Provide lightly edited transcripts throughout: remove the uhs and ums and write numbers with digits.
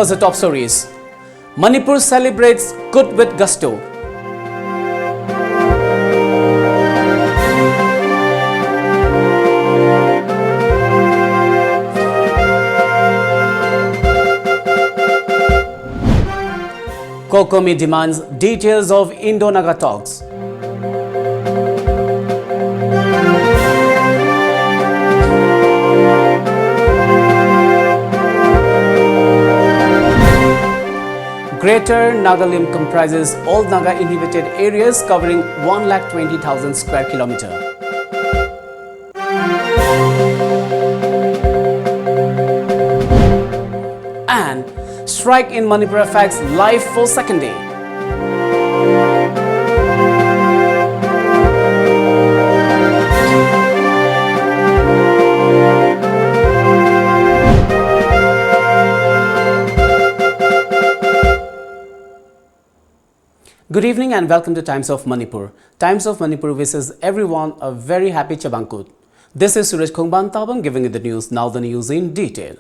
First, the top stories. Manipur celebrates Kut with gusto. Kokomi demands details of Indo-Naga talks. Greater Nagalim comprises all Naga inhabited areas covering 1,20,000 square kilometers. And strike in Manipur affects life for second day. Good evening and welcome to Times of Manipur. Times of Manipur wishes everyone a very happy Chabankut. This is SURAJ giving you the news. Now the news in detail.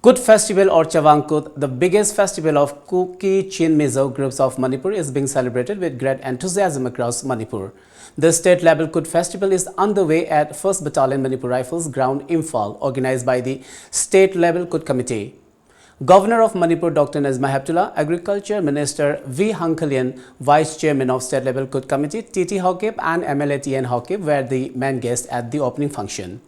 Kut Festival or Chabankut, the biggest festival of Kuki Chin Mizo groups of Manipur, is being celebrated with great enthusiasm across Manipur. The state-level Kut Festival is underway at 1st Battalion Manipur Rifles Ground, Imphal, organized by the state-level Kut Committee. Governor of Manipur Dr. Najma Heptullah, Agriculture Minister V. Hankalian, Vice Chairman of State Level Kut Committee T.T. Hokip and MLA T.N. Hokip were the main guests at the opening function.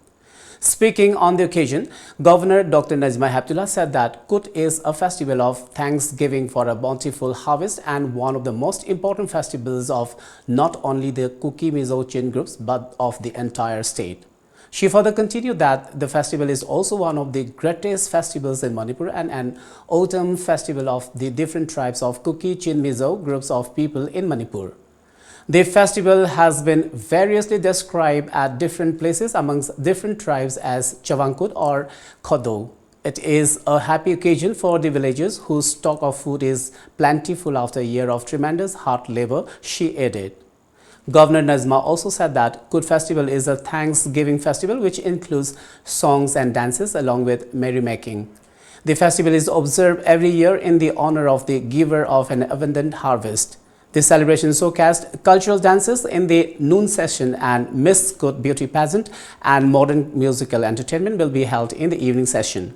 Speaking on the occasion, Governor Dr. Najma Heptullah said that Kut is a festival of thanksgiving for a bountiful harvest and one of the most important festivals of not only the Kuki Mizo Chin groups but of the entire state. She further continued that the festival is also one of the greatest festivals in Manipur and an autumn festival of the different tribes of Kuki Chin Mizo groups of people in Manipur. The festival has been variously described at different places amongst different tribes as Chabankut or Khodo. It is a happy occasion for the villagers whose stock of food is plentiful after a year of tremendous hard labor, she added. Governor Najma also said that Kut Festival is a Thanksgiving festival which includes songs and dances along with merrymaking. The festival is observed every year in the honor of the giver of an abundant harvest. The celebration showcased cultural dances in the noon session and Miss Kut beauty pageant and modern musical entertainment will be held in the evening session.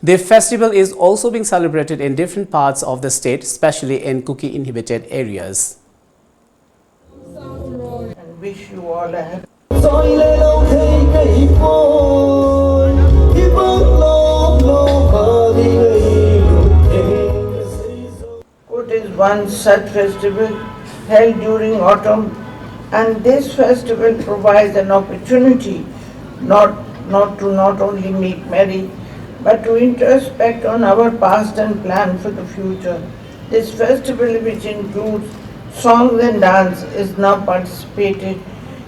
The festival is also being celebrated in different parts of the state, especially in Kuki inhabited areas. Wish you all a happy. Kut is one such festival held during autumn, and this festival provides an opportunity not only make merry, but to introspect on our past and plan for the future. This festival, which includes songs and dance, is now participated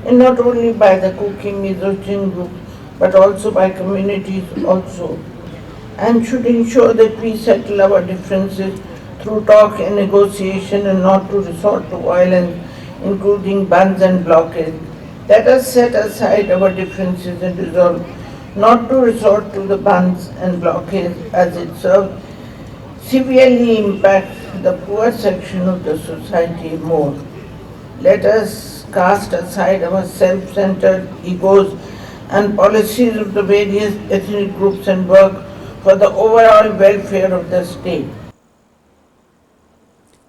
in not only by the Kuki Mizo Chin group but also by communities also, and should ensure that we settle our differences through talk and negotiation and not to resort to violence, including bans and blockades. Let us set aside our differences and resolve not to resort to the bans and blockades as it severely impacts the poor section of the society more. Let us cast aside our self-centered egos and policies of the various ethnic groups and work for the overall welfare of the state.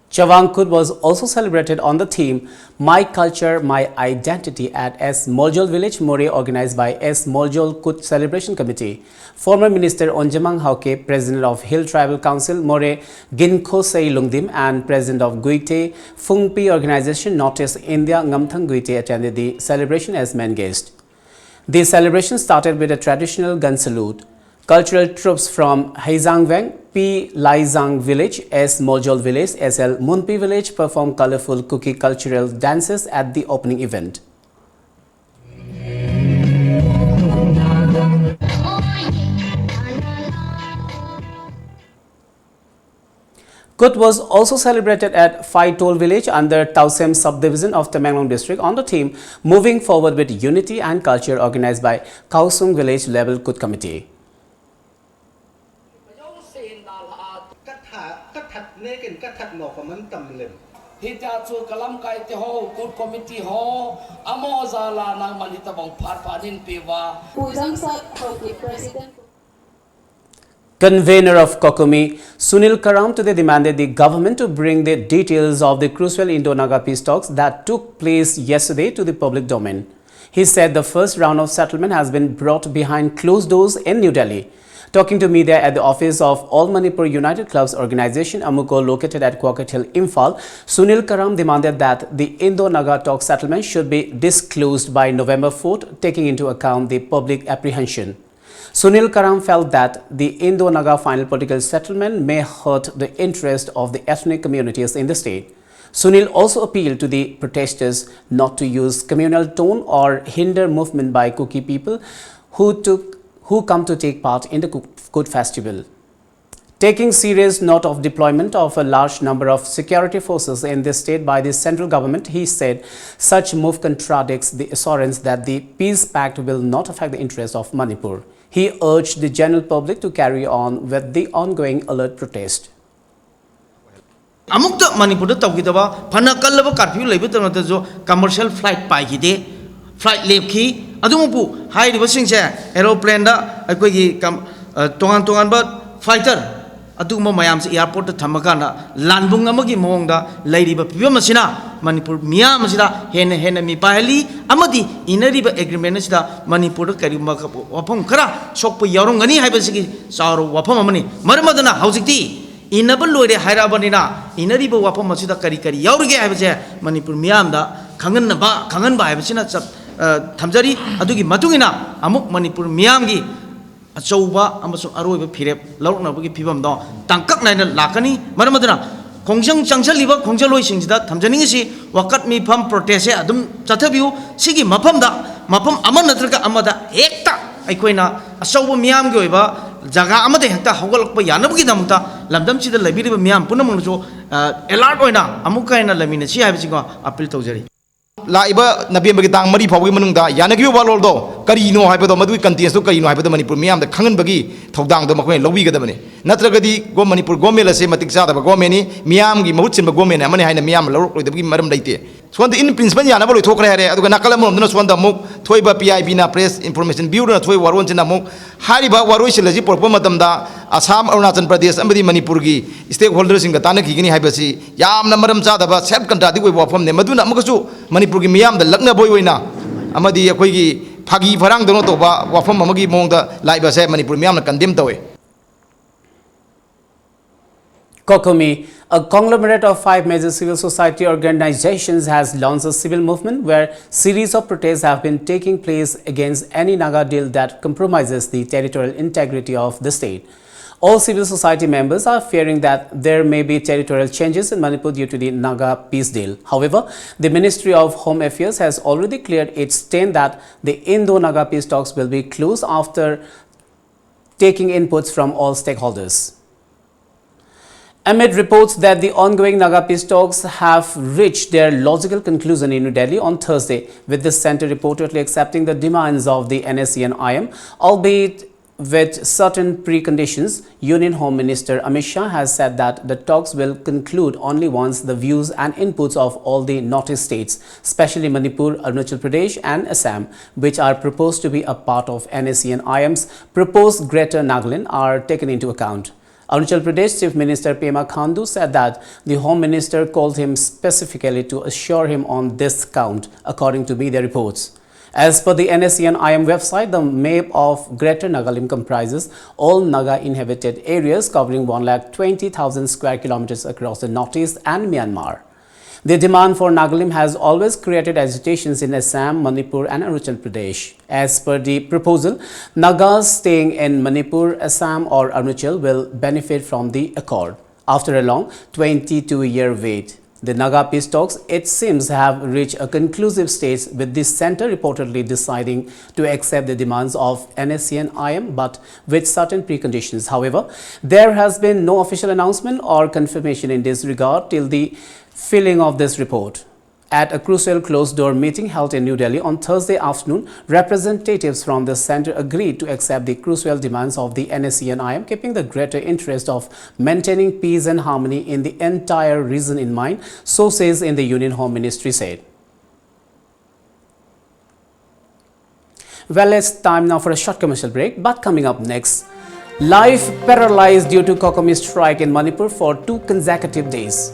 Chabankut was also celebrated on the theme My Culture, My Identity at S. Moljol Village, More, organized by S. Moljol Kut Celebration Committee. Former Minister Onjamang Hauke, President of Hill Tribal Council, More Ginkho Sei Lungdim, and President of Guite Fungpi Organization, Notice India, Ngamthang Guite, attended the celebration as main guest. The celebration started with a traditional gun salute. Cultural troops from Haizangwang, P. Laizang Village, S. Moljol Village, SL Munpi Village performed colorful Kuki cultural dances at the opening event. Kut was also celebrated at Phaitol village under Tausem subdivision of Tamenglong district on the theme Moving Forward with Unity and Culture, organized by Kausung village level Kut committee. khát nọ phải mẫn tầm lên hi ta chu kalam kai te ho good committee ho amo zala nang manita bang phanin piwa Pujang sa President. Convener of Kokomi, Sunil Karam today demanded the government to bring the details of the crucial Indo-Naga peace talks that took place yesterday to the public domain. He said the first round of settlement has been brought behind closed doors in New Delhi. Talking to media at the office of All Manipur United Clubs Organization, Amuko, located at Kwakat Hill, Imphal, Sunil Karam demanded that the Indo-Naga talk settlement should be disclosed by November 4th, taking into account the public apprehension. Sunil Karam felt that the Indo-Naga final political settlement may hurt the interest of the ethnic communities in the state. Sunil also appealed to the protesters not to use communal tone or hinder movement by Kuki people who come to take part in the Kut festival. Taking serious note of deployment of a large number of security forces in this state by the central government, he said such move contradicts the assurance that the peace pact will not affect the interests of Manipur. He urged the general public to carry on with the ongoing alert protest. Amukta Manipur tawgidaba phana kallaba curfew leibata jo commercial flight paigide flight lepki adumupu hairiba singse aeroplane da akoi tongan ba fighter aduma mayam se airport ta thamagana lanbung amagi mongda leiriba pibam asina Manipur miyam asida hena mi pahali amadi inariba agreement asida Manipur karima wafam khara sokpa yarongani haibasigi sauro wafam amani maramadana haujikti inaba loire hairabanina inariba wafam asida kari yaurge haibase Manipur miyam da khangan ba haibasina thamjari adugi matungina amuk Manipur miyam gi achouba amasung aroiba phirep laurnabagi phibam do tangkak naina lakani maramadana Kongsang Changsaliba Kongsaloi Singsida Tamjaningisi Wakat mi pam protest adum chathabiu sigi mapamda mapam amanatraka amada hekta aikoina asauba miyam gi oiba jaga amade hekta hawgalakpa yanabagi damukta lamdam sida labiriba miyam punamungjo alert oina amukaina lamina si haibisigo appeal tawjari Laiba Nabi Bagitang Mari Pawi Manunda, Yanagi Waldo, Karino, Hypo, Madu contains to Karino, Hypo, Manipur, Miam, the Kangan Bagi, Togdang, the Makwe, Lowiga the Mani. Natragadi, Go Manipur, Gomela, Sematic Sada, Gomeni, Miam, Gimutin, Gomen, and Mani, and Miam, Lord, the Madam Date. So in Prince Banya, never talk at Nakalam, no one the Mok, Toiba PIB, Press Information Bureau, Toy Warons in the Mok, Hariba, Warush, Lazipur, Pomatamda, Assam, Arunatan Pradesh, somebody Manipurgi, stakeholders in the Tanaki, Hibasi, Yam, Namaram Sada, self contracted with from the Maduna Mokasu, Manipurgi Miam, the Lagna Boyna, Amadi Akogi, Pagi Farang, the Notoba, Wafam Magi Monda, Laibase, Manipur Miam, condemned away. Kokomi, a conglomerate of 5 major civil society organizations, has launched a civil movement where series of protests have been taking place against any Naga deal that compromises the territorial integrity of the state. All civil society members are fearing that there may be territorial changes in Manipur due to the Naga peace deal. However, the Ministry of Home Affairs has already cleared its stand that the Indo-Naga peace talks will be closed after taking inputs from all stakeholders. Amid reports that the ongoing Naga peace talks have reached their logical conclusion in New Delhi on Thursday, with the centre reportedly accepting the demands of the NSC and IM, albeit with certain preconditions, Union Home Minister Amit Shah has said that the talks will conclude only once the views and inputs of all the Northeast states, especially Manipur, Arunachal Pradesh and Assam, which are proposed to be a part of NSC and IM's proposed Greater Nagaland, are taken into account. Arunachal Pradesh Chief Minister Pema Khandu said that the Home Minister called him specifically to assure him on this count, according to media reports. As per the NSC and IM website, the map of Greater Nagaland comprises all Naga inhabited areas covering 120,000 square kilometers across the northeast and Myanmar. The demand for Nagaland has always created agitations in Assam, Manipur and Arunachal Pradesh. As per the proposal, Nagas staying in Manipur, Assam or Arunachal will benefit from the accord. After a long 22-year wait, the Naga peace talks, it seems, have reached a conclusive stage, with the centre reportedly deciding to accept the demands of NSC and IM, but with certain preconditions. However, there has been no official announcement or confirmation in this regard till the filing of this report. At a crucial closed-door meeting held in New Delhi on Thursday afternoon, representatives from the centre agreed to accept the crucial demands of the NSE and IM, keeping the greater interest of maintaining peace and harmony in the entire region in mind, sources in the Union Home Ministry said. Well, it's time now for a short commercial break, but coming up next, life paralyzed due to Kokomi strike in Manipur for 2 consecutive days.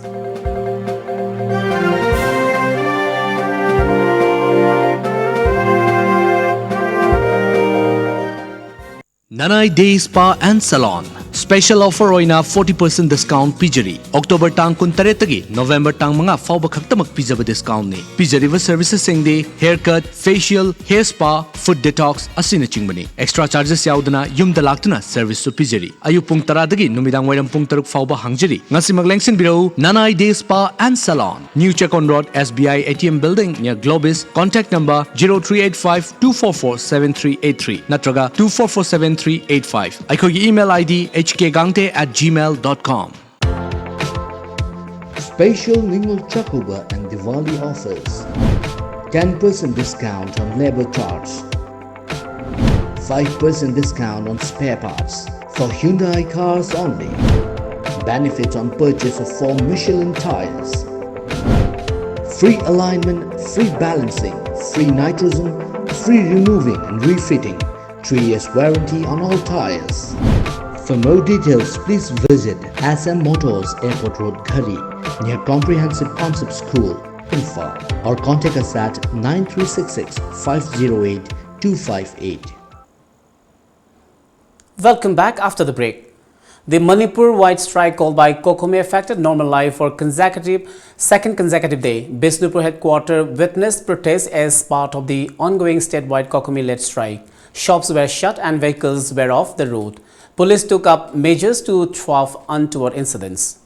Nanai Day Spa and Salon. Special offer oina 40% discount pijari. October tang 13 November tang mga fauba khaktamak pijaba discount ni. Pijariva services singde haircut, facial, hair spa, foot detox asina chingmani. Extra charges yaudana yumda laktuna service su pijari. Ayu pung taradagi numidang wairam pung taruk fauba hangjari. Ngasi maglengsin birau Nanai Day Spa and Salon. New Chekon Road, SBI ATM Building near Globis. Contact number 0385 244 7383 natraga 2447385. Aikogi email ID hkgangte@gmail.com. Special Ningal Chakuba and Diwali offers. 10% discount on labor charge. 5% discount on spare parts for Hyundai cars only. Benefits on purchase of 4 Michelin tires. Free alignment, free balancing, free nitrogen, free removing and refitting. 3 years warranty on all tires. For more details, please visit SM Motors Airport Road, Ghari, near Comprehensive Concept School, Ilfa, or contact us at 9366 508 258. Welcome back after the break. The Manipur-wide strike called by Kokomi affected normal life for second consecutive day. Bishnupur headquarters witnessed protests as part of the ongoing statewide Kokomi-led strike. Shops were shut and vehicles were off the road. Police took up measures to thwart untoward incidents.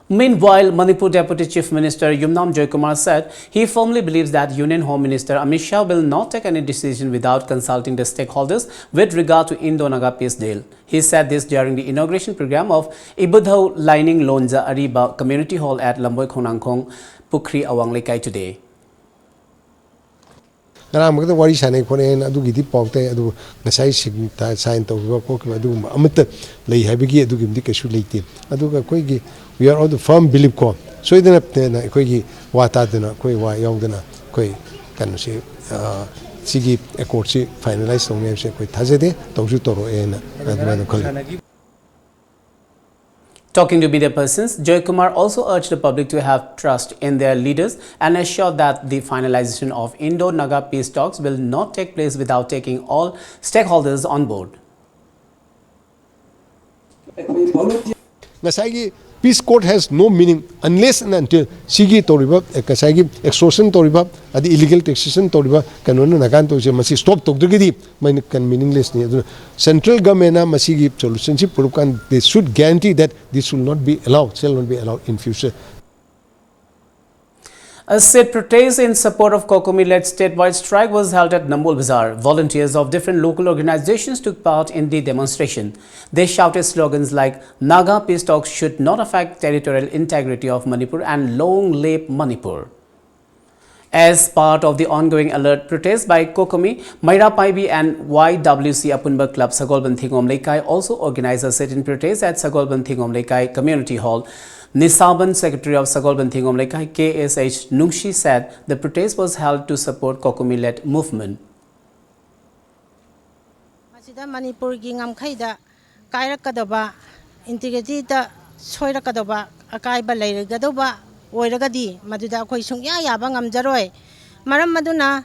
Meanwhile, Manipur Deputy Chief Minister Yumnam Joykumar said he firmly believes that Union Home Minister Amit Shah will not take any decision without consulting the stakeholders with regard to Indo-Naga peace deal. He said this during the inauguration program of Ibudhau Lining Lonja Ariba Community Hall at Lamboy Khonangkhong, Pukri Awang Lekai today. Ngarang magda wari sanay ko na adu gidi pawte adu nasai sign to ko adu amit lei habigi adu gimdi kasu leite adu ko gi we are all the firm believe ko so idana na ko gi wata dana ko wa yongdana ko kan se sigi accord si finalize tong ne se ko thajede tongsu toro ena adu ko. Talking to media persons, Joykumar also urged the public to have trust in their leaders and assured that the finalization of Indo-Naga peace talks will not take place without taking all stakeholders on board. Peace court has no meaning unless and until Sigi Toriba, Kasagi, extortion Toriba, at the illegal taxation Toriba, Canon Nagan to Masi stop Togdi, meaningless. Central government, Masigi solutionship, they should guarantee that this will not be allowed, shall not be allowed in future. A sit protest in support of Kokomi-led statewide strike was held at Nambol Bazaar. Volunteers of different local organizations took part in the demonstration. They shouted slogans like Naga peace talks should not affect territorial integrity of Manipur and long live Manipur. As part of the ongoing alert protest by Kokomi, Maira Paibi and YWC Apunba Club Sagolban Thingom Lekai also organized a sit-in protest at Sagolban Thingom Lekai Community Hall. Nisaban, Secretary of Sagolban Thingom Lekai KSH Nungshi said the protest was held to support Kokomi-led movement. Manipur gingam khaida kaira kadaba integrity da soira kadaba akaiba leiragadaba oiragadi maduda khoi sungya yaba ngamjaroi maram maduna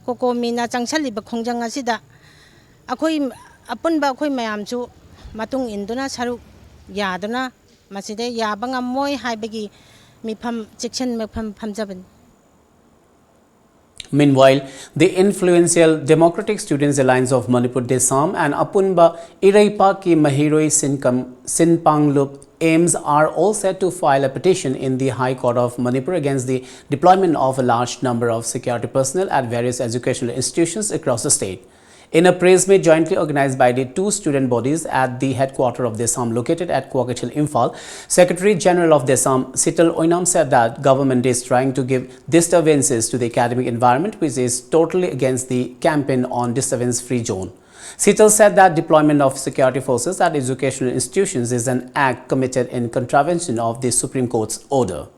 Kokomi na changsaliba khongjang asida akhoi apunba khoi mayamchu matung induna saru yaduna maside yabanga moi haibagi mifam section mifam phamjaban. Meanwhile, the influential Democratic Students Alliance of Manipur Desam and Apunba Iraipa Ki Mahiroi Sinpanglup aims are all set to file a petition in the High Court of Manipur against the deployment of a large number of security personnel at various educational institutions across the state. In a press meet jointly organized by the two student bodies at the headquarters of DESAM located at Kwagatil, Imphal, Secretary General of DESAM, Sital Oinam, said that government is trying to give disturbances to the academic environment, which is totally against the campaign on disturbance-free zone. Sital said that deployment of security forces at educational institutions is an act committed in contravention of the Supreme Court's order.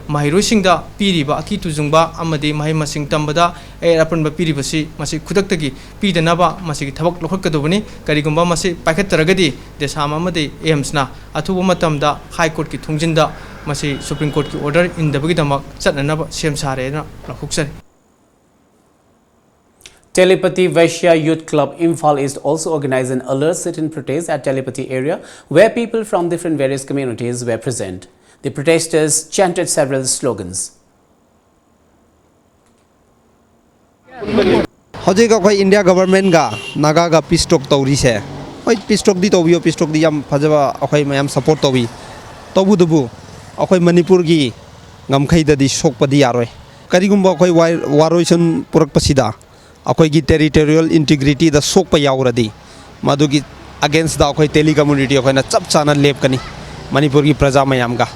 Mahirosingda piriba aki tujungba amade mahi masing tambada apanba piribasi masi kudaktagi pidanaba masi thabak lokhakadobani karigumba masi paikhataragadi desama amade aimsna athuba matamda high court ki thungjinda masi Supreme Court ki order indabagi damak chatnanaba sem sare na lakhuksari. Telepathy Vaishya Youth Club Imphal is also organizing an alert sit-in protest at Telepathy area where people from different various communities were present. The protesters chanted several slogans. Hojik akhoi India government ga naga ga peace talk tawri se oi peace talk di tawbiyo peace talk di yam phajaba akhoi mayam support tawi tabu dubu akhoi Manipur gi ngamkhai da di sokpa di yaroi karigumba akhoi waroison purak pasida akhoi gi territorial integrity da sokpa yawradi madugi against da akhoi teli community akhoi na chap chana lep kani Manipur gi praja mayam ga.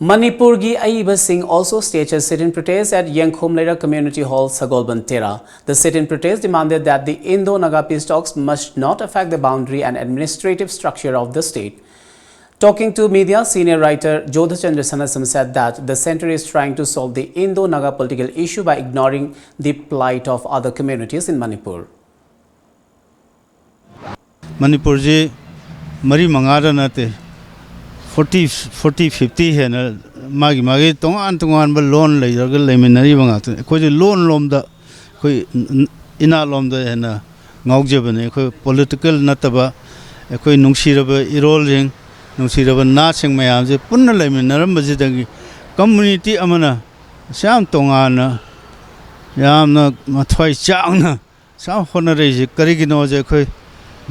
Manipur gi Aiba Singh also staged a sit-in protest at Yankhomlera Community Hall, Sagolbantera. The sit-in protest demanded that the Indo-Naga peace talks must not affect the boundary and administrative structure of the state. Talking to media, senior writer Jodhachandra Sanasam said that the centre is trying to solve the Indo-Naga political issue by ignoring the plight of other communities in Manipur. Manipur ji mari mangara nate 40-50 है ना मागी तोंगान बा loan ले जगह ले मिनरी बंगा कोई loan लोम दा कोई इना लोम दा है ना गाउजे बने कोई पॉलिटिकल नतबा कोई नुंगशीरब इरोल जिंग नुंगशीरब नाचिंग मयाम जे पुन्न ले मिनरम बजिदगी कम्युनिटी अमना श्याम तोंगान याम ना मथवाई चांग ना श्याम होना रही जे करिगिनो जे कोई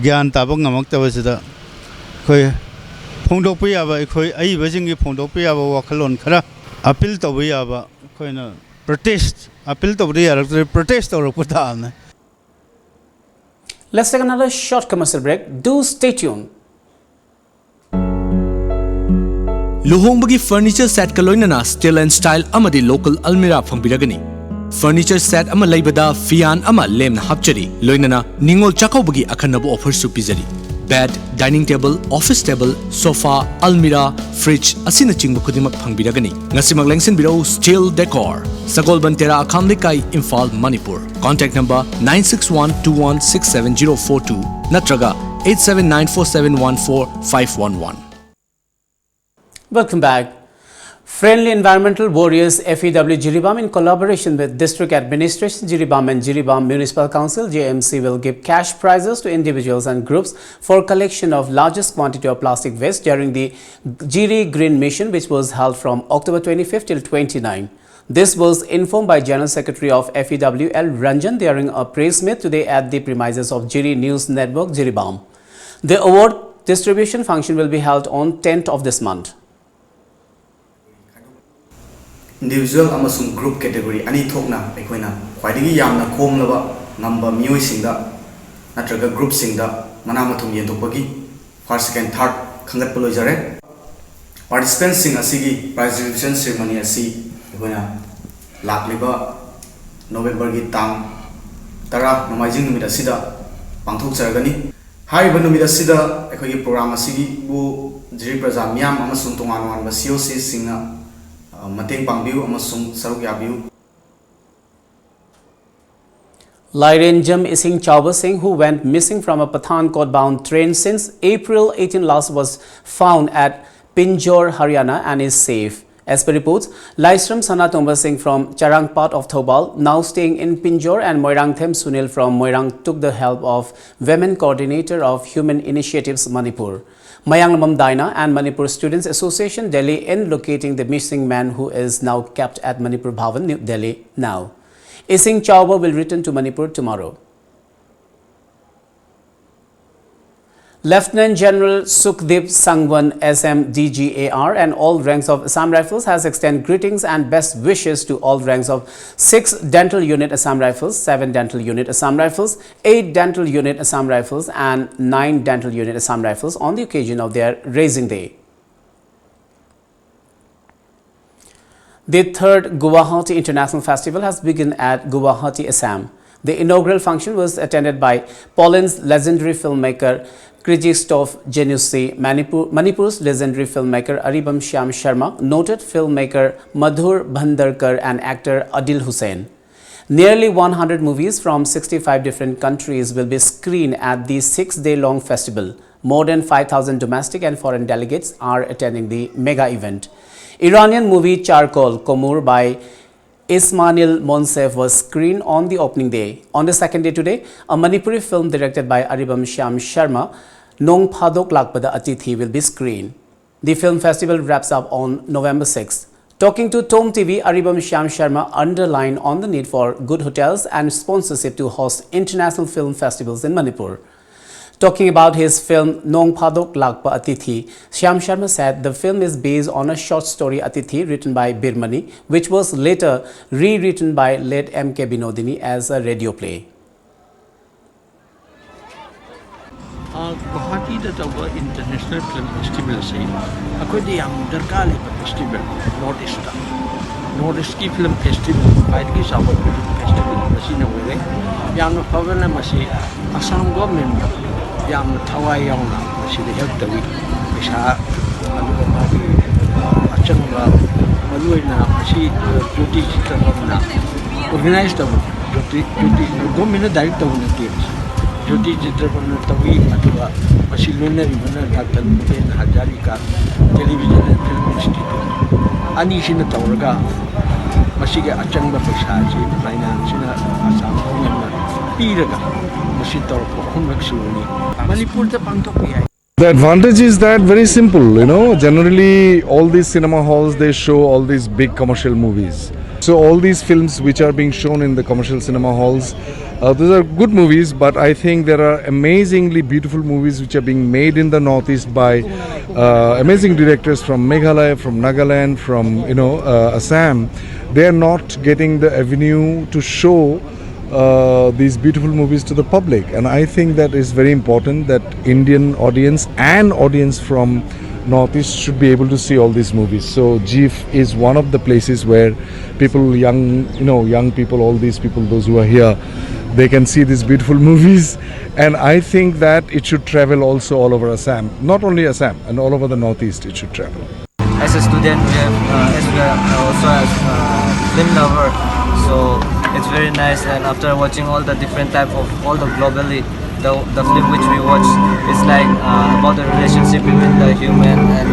ज्ञान ताबक नमक तबजिदा कोई Pondopiyaba, I wasn't Pondopiyaba Wakalon Kara, appeal to Viaba, protest, appeal to the protest or put on. Let's take another short commercial break. Do stay tuned. Luhongbagi furniture set kaloinana style and style amadi local almira phambiragani. Furniture set ama laibada fian ama lemna hapchari loinana ningol chakaubagi akhanabo offer su pizari. Bed, dining table, office table, sofa, almirah, fridge, asina chingba kudimak phangbiragani. Ngasimag lengsin biro steel decor. Sagolbantera Akhamlikai, Imphal, Manipur. Contact number 96121670042 natraga 8794714511. Welcome back. Friendly Environmental Warriors FEW Jiribam in collaboration with District Administration Jiribam and Jiribam Municipal Council JMC will give cash prizes to individuals and groups for collection of largest quantity of plastic waste during the Jiri Green Mission, which was held from October 25th till 29. This was informed by General Secretary of FEW L. Ranjan during a press meet today at the premises of Jiri News Network Jiribam. The award distribution function will be held on 10th of this month. Individual amasung group category ani thokna ekhoi khwaidigi yamna khomlaba ngamba mioi singda natraga group singda manamathum yendokpagi first second third khangat polojare participants sing asigi prize distribution ceremony asi ekhoi lakliba November gi tang tara nomaijing numida sida pangthok charagani haiba numida sida ekhoi gi program asigi bu jiri praja myam amasung tongan wan ba COC singna Lairenjam Ising Chauba Singh, who went missing from a Pathankot-bound train since April 18 last, was found at Pinjore, Haryana and is safe. As per reports, Laisram Sana Tomba Singh from Charangpat of Thobal, now staying in Pinjore, and Moirangthem Sunil from Moirang took the help of Women Coordinator of Human Initiatives Manipur, Mayanglamam Daina and Manipur Students Association Delhi in locating the missing man, who is now kept at Manipur Bhavan, New Delhi now. Ising Chauba will return to Manipur tomorrow. Lieutenant General Sukhdeep Sangwan SMDGAR and all ranks of Assam Rifles has extended greetings and best wishes to all ranks of 6 Dental Unit Assam Rifles, 7 Dental Unit Assam Rifles, 8 Dental Unit Assam Rifles and 9 Dental Unit Assam Rifles on the occasion of their Raising Day. The 3rd Guwahati International Festival has begun at Guwahati, Assam. The inaugural function was attended by Poland's legendary filmmaker Krzysztof Janussi, Manipur's legendary filmmaker Aribam Shyam Sharma, noted filmmaker Madhur Bhandarkar and actor Adil Hussain. Nearly 100 movies from 65 different countries will be screened at the 6-day-long festival. More than 5,000 domestic and foreign delegates are attending the mega event. Iranian movie Charcoal Komur by Ismail Monsef was screened on the opening day. On the second day today, a Manipuri film directed by Aribam Shyam Sharma, Nong Phadok Lakpada Atithi, will be screened. The film festival wraps up on November 6th. Talking to TOMTV, Aribam Shyam Sharma underlined on the need for good hotels and sponsorship to host international film festivals in Manipur. Talking about his film Nong Phadok Lakpa Atithi, Shyam Sharma said the film is based on a short story Atithi written by Birmani, which was later rewritten by late M.K. Binodini as a radio play. Guwahati International Film Festival se akhoi yam darkar le festival North East ki film festival Paidki Sabot festival masina wele yam phavana masi Assam government yam thawai yauna masi de help tawi pesa alu magi achanga maluina masi jyoti chitrana organized tabu jyoti government direct tabu ne Jyoti Chitrapana Tawi Atua Masiluna Rivana Dr. Mupen Hajarika Television and Film Institute. Anishina Tauraga Masiga Achanga Pesaji, Finance, Assam, Piraga, Masito, Humaksuni, Manipur the Pantopi. The advantage is that very simple, generally all these cinema halls, they show all these big commercial movies. So all these films which are being shown in the commercial cinema halls, those are good movies, but I think there are amazingly beautiful movies which are being made in the Northeast by amazing directors from Meghalaya, from Nagaland, from Assam. They are not getting the avenue to show these beautiful movies to the public, and I think that is very important that Indian audience and audience from Northeast should be able to see all these movies. So GIF is one of the places where people, young people, all these people, those who are here, they can see these beautiful movies, and I think that it should travel also all over Assam, not only Assam, and all over the Northeast it should travel. As a student, as we are also as film lover, so it's very nice, and after watching all the different type of all the globally, the film which we watch is like about the relationship between the human and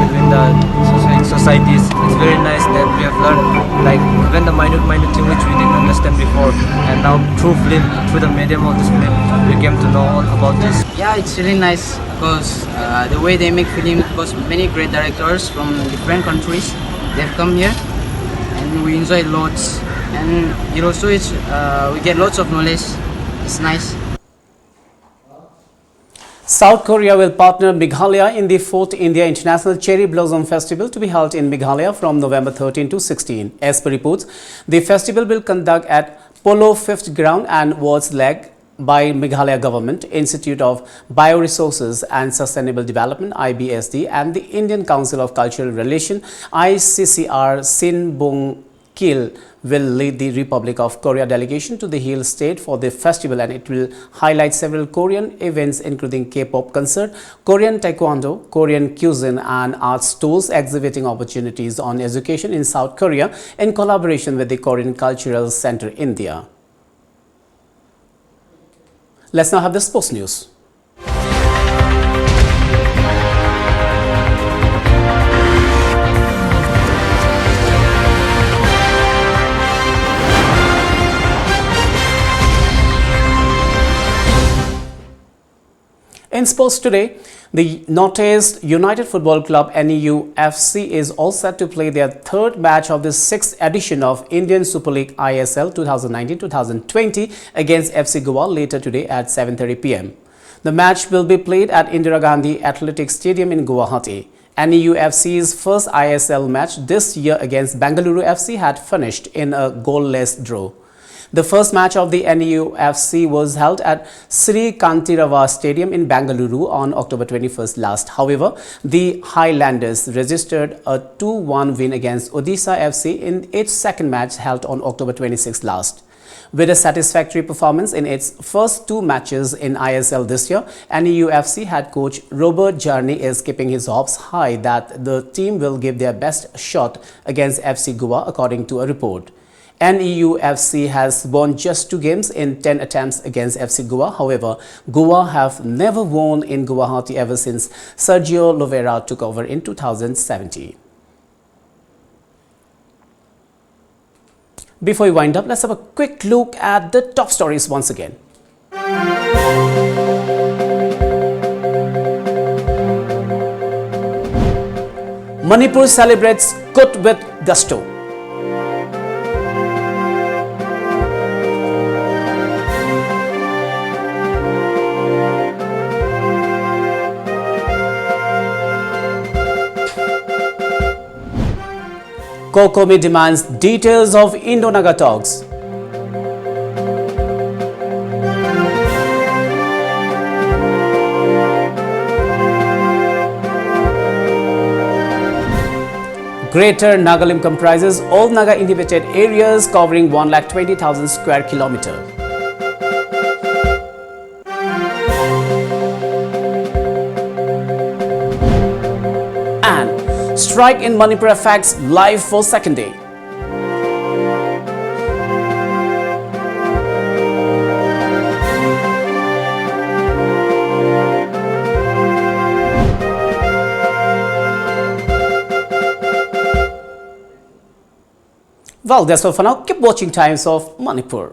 between the societies. It's very nice that we have learned like even the minute thing which we didn't understand before, and now through film, through the medium of this film, we came to know all about this. Yeah, it's really nice because the way they make film, because many great directors from different countries, they've come here and we enjoy lots, and it also is we get lots of knowledge. It's nice. South Korea will partner Meghalaya in the 4th India International Cherry Blossom Festival to be held in Meghalaya from November 13 to 16. As per reports, the festival will conduct at Polo 5th Ground and Wards Leg by Meghalaya Government, Institute of Bioresources and Sustainable Development IBSD and the Indian Council of Cultural Relations ICCR Sin Bung Kil will lead the Republic of Korea delegation to the Hill State for the festival, and it will highlight several Korean events including K-pop concert, Korean taekwondo, Korean cuisine and art stores exhibiting opportunities on education in South Korea in collaboration with the Korean Cultural Center India. Let's now have the sports news. In sports today, the Northeast United Football Club NEUFC is all set to play their third match of the 6th edition of Indian Super League ISL 2019-2020 against FC Goa later today at 7:30 p.m. The match will be played at Indira Gandhi Athletic Stadium in Guwahati. NEUFC's first ISL match this year against Bengaluru FC had finished in a goalless draw. The first match of the NEUFC was held at Sri Kantirava Stadium in Bengaluru on October 21st last. However, the Highlanders registered a 2-1 win against Odisha FC in its second match held on October 26th last. With a satisfactory performance in its first two matches in ISL this year, NEUFC head coach Robert Jarni is keeping his hopes high that the team will give their best shot against FC Goa, according to a report. NEUFC has won just 2 games in 10 attempts against FC Goa. However, Goa have never won in Guwahati ever since Sergio Lovera took over in 2017. Before we wind up, let's have a quick look at the top stories once again. Manipur celebrates Kut with gusto. Kokomi demands details of Indo-Naga talks. Greater Nagalim comprises all Naga inhabited areas covering 1,20,000 square kilometers. Strike in Manipur affects life for second day. Well, that's all for now. Keep watching Times of Manipur.